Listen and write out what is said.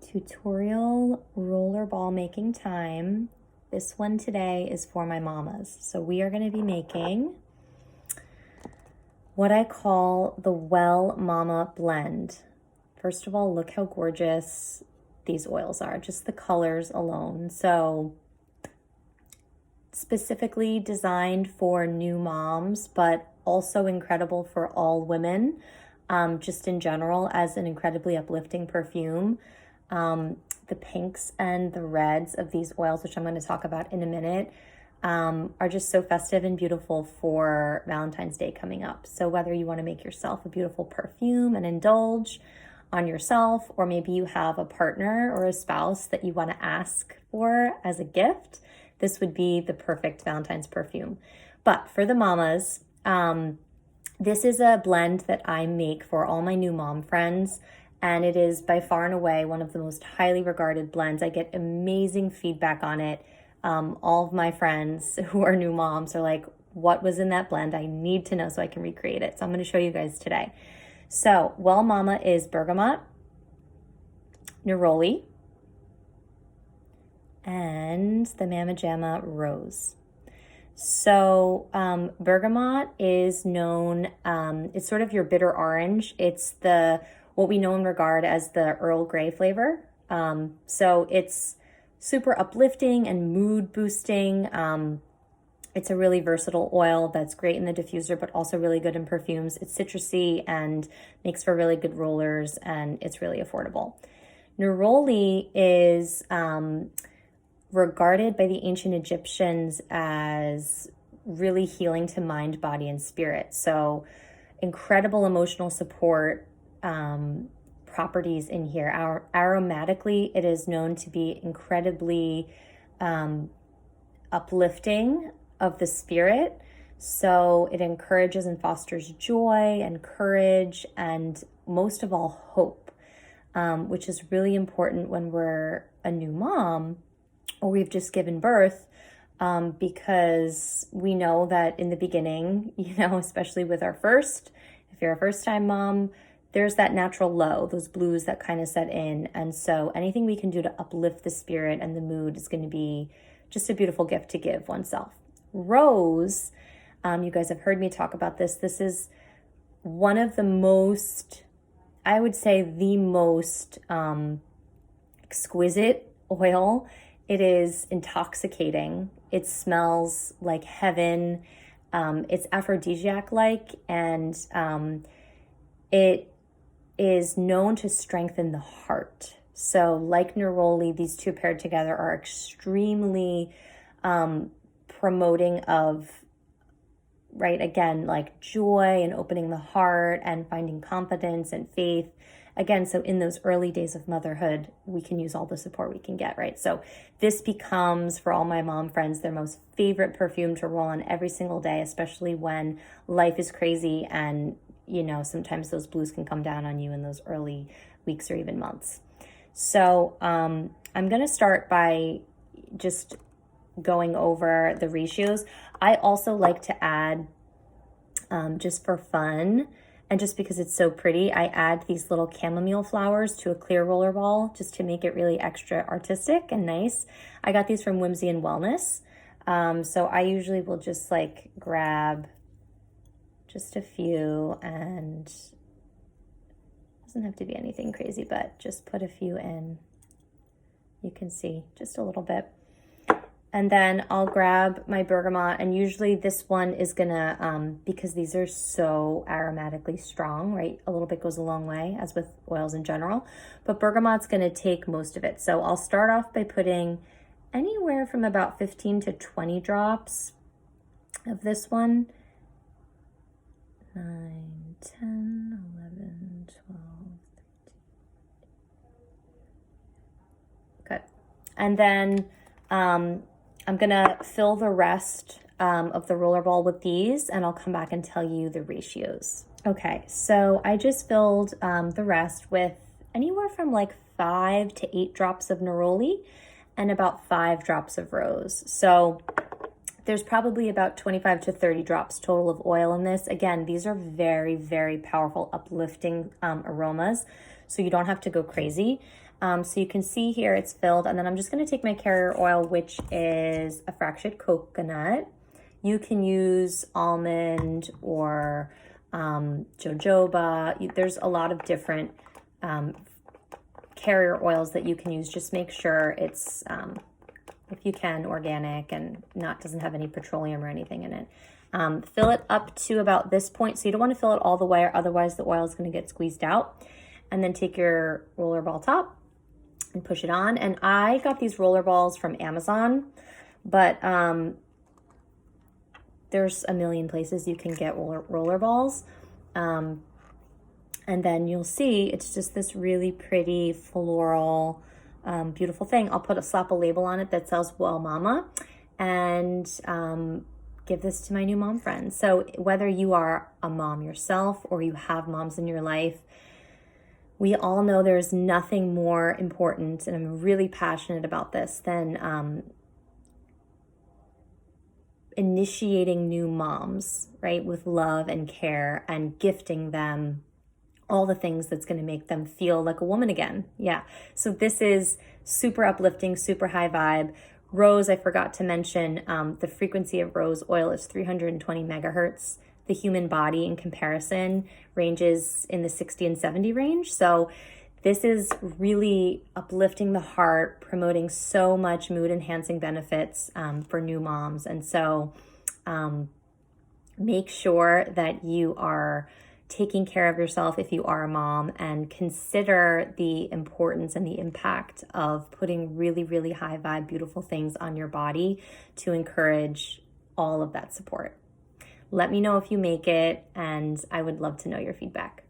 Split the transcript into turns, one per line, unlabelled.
Tutorial rollerball making time. This one today is for my mamas. So we are going to be making what I call the Well Mama blend. First of all, look how gorgeous these oils are, just the colors alone. So specifically designed for new moms, but also incredible for all women, just in general, as an incredibly uplifting perfume. The pinks and the reds of these oils, which I'm going to talk about in a minute, are just so festive and beautiful for Valentine's Day coming up. So whether you want to make yourself a beautiful perfume and indulge on yourself, or maybe you have a partner or a spouse that you want to ask for as a gift, this would be the perfect Valentine's perfume. But for the mamas, this is a blend that I make for all my new mom friends, and it is by far and away one of the most highly regarded blends. I get amazing feedback on it. All of my friends who are new moms are like, what was in that blend? I need to know so I can recreate it. So I'm going to show you guys today. So Well Mama is bergamot, neroli, and the Mama Jamma rose. So bergamot is known, it's sort of your bitter orange. It's what we know and regard as the Earl Grey flavor. So it's super uplifting and mood boosting. It's a really versatile oil that's great in the diffuser, but also really good in perfumes. It's citrusy and makes for really good rollers, and it's really affordable. Neroli is regarded by the ancient Egyptians as really healing to mind, body, and spirit. So incredible emotional support properties in here. Aromatically, it is known to be incredibly uplifting of the spirit. So it encourages and fosters joy and courage, and most of all, hope, which is really important when we're a new mom or we've just given birth, because we know that in the beginning, especially with if you're a first-time mom, there's that natural low, those blues that kind of set in. And so anything we can do to uplift the spirit and the mood is going to be just a beautiful gift to give oneself. Rose, you guys have heard me talk about this. This is one of the most, I would say the most exquisite oil. It is intoxicating. It smells like heaven. It's aphrodisiac-like, and it is known to strengthen the heart. So like neroli, these two paired together are extremely promoting of, right, again, like joy and opening the heart and finding confidence and faith. Again, so in those early days of motherhood, we can use all the support we can get, right? So this becomes, for all my mom friends, their most favorite perfume to roll on every single day, especially when life is crazy and, sometimes those blues can come down on you in those early weeks or even months. So I'm going to start by just going over the ratios. I also like to add, just for fun, and just because it's so pretty, I add these little chamomile flowers to a clear roller ball just to make it really extra artistic and nice. I got these from Whimsy and Wellness. So I usually will just grab just a few, and doesn't have to be anything crazy, but just put a few in. You can see just a little bit. And then I'll grab my bergamot, and usually this one is gonna, because these are so aromatically strong, right? A little bit goes a long way, as with oils in general, but bergamot's gonna take most of it. So I'll start off by putting anywhere from about 15 to 20 drops of this one. 9, 10, 11, 12, 13. Good. And then I'm gonna fill the rest of the roller ball with these, and I'll come back and tell you the ratios. Okay, so I just filled the rest with anywhere from 5 to 8 drops of neroli and about 5 drops of rose. So there's probably about 25 to 30 drops total of oil in this. Again, these are very, very powerful, uplifting aromas, so you don't have to go crazy. So you can see here it's filled, and then I'm just going to take my carrier oil, which is a fractured coconut. You can use almond or jojoba. There's a lot of different carrier oils that you can use. Just make sure it's, if you can, organic and doesn't have any petroleum or anything in it. Fill it up to about this point. So you don't want to fill it all the way, or otherwise the oil is going to get squeezed out. And then take your roller ball top and push it on. And I got these roller balls from Amazon, but there's a million places you can get roller balls. And then you'll see it's just this really pretty floral, beautiful thing. I'll slap a label on it that says Well Mama, and give this to my new mom friends. So whether you are a mom yourself or you have moms in your life, we all know there's nothing more important, and I'm really passionate about this, than initiating new moms, right, with love and care and gifting them all the things that's going to make them feel like a woman again. Yeah. So this is super uplifting, super high vibe. Rose, I forgot to mention, the frequency of rose oil is 320 megahertz. The human body, in comparison, ranges in the 60 and 70 range. So this is really uplifting the heart, promoting so much mood enhancing benefits for new moms. And so make sure that you are taking care of yourself if you are a mom, and consider the importance and the impact of putting really, really high vibe, beautiful things on your body to encourage all of that support. Let me know if you make it, and I would love to know your feedback.